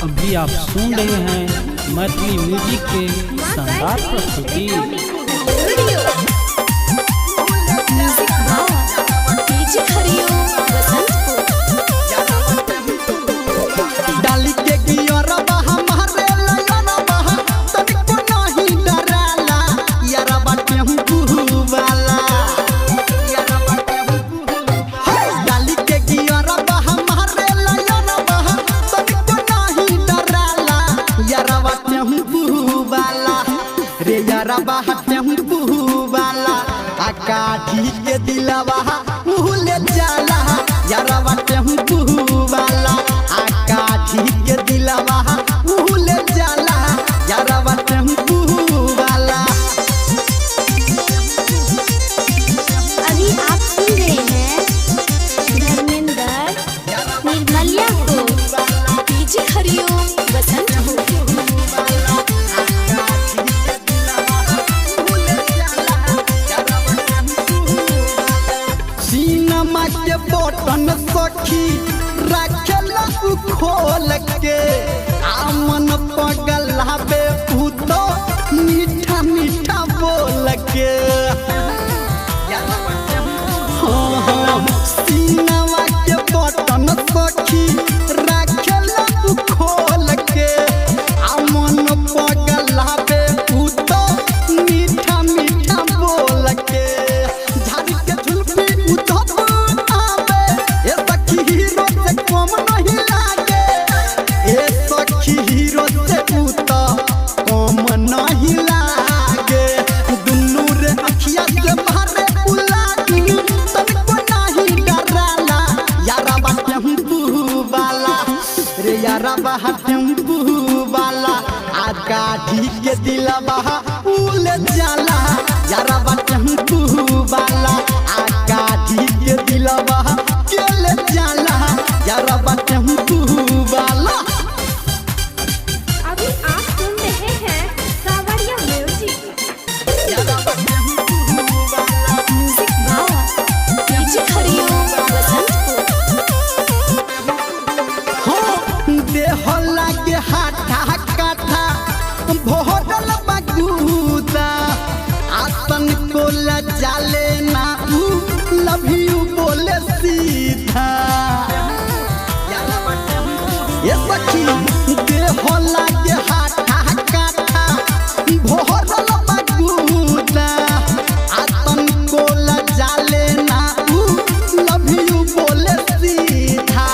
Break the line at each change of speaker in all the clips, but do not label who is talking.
अभी आप सुन रहे हैं मैथिली म्यूजिक के शानदार प्रस्तुति।
काठी के दिलवा मुहले जाला यारवा टेम्पू वाला काठी के दिलवा मुहले जाला यारवा टेम्पू वाला।
अभी आप सुन रहे हैं धर्मेंद्र निर्मलिया को पीछे हरिओम बसंत
के बटन सखी रखेला खोल के आमन पगलाबे पूतो मीठा मीठा बोल के सीनवा के बटन सखी रखेला खोल के आमन पगलाबे पूतो मीठा मीठा बोल के टेम्पू वाला काठी के दिलवा उले जाला यारवा टेम्पू वाला काठी के दिलवा केले जाला यारवा टेम्पू वाला।
अभी आप सुन रहे हैं कावड़िया म्यूजिक भाव पीछे हरिओम
देहला के हाथा काथा भोरल बगूदा आतन को लजाले ना लव यू बोले सीधा ये सखी देहला के हाथा काथा भोरल बगूदा आतन को लजाले ना लव यू बोले सीधा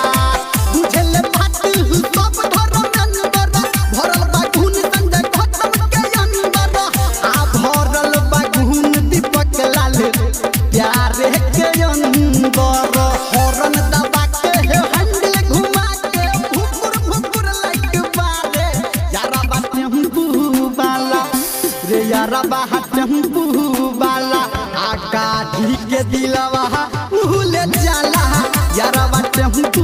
टेम्पू वाला काठी के दिलवा उले जाला यारवा टेम्पू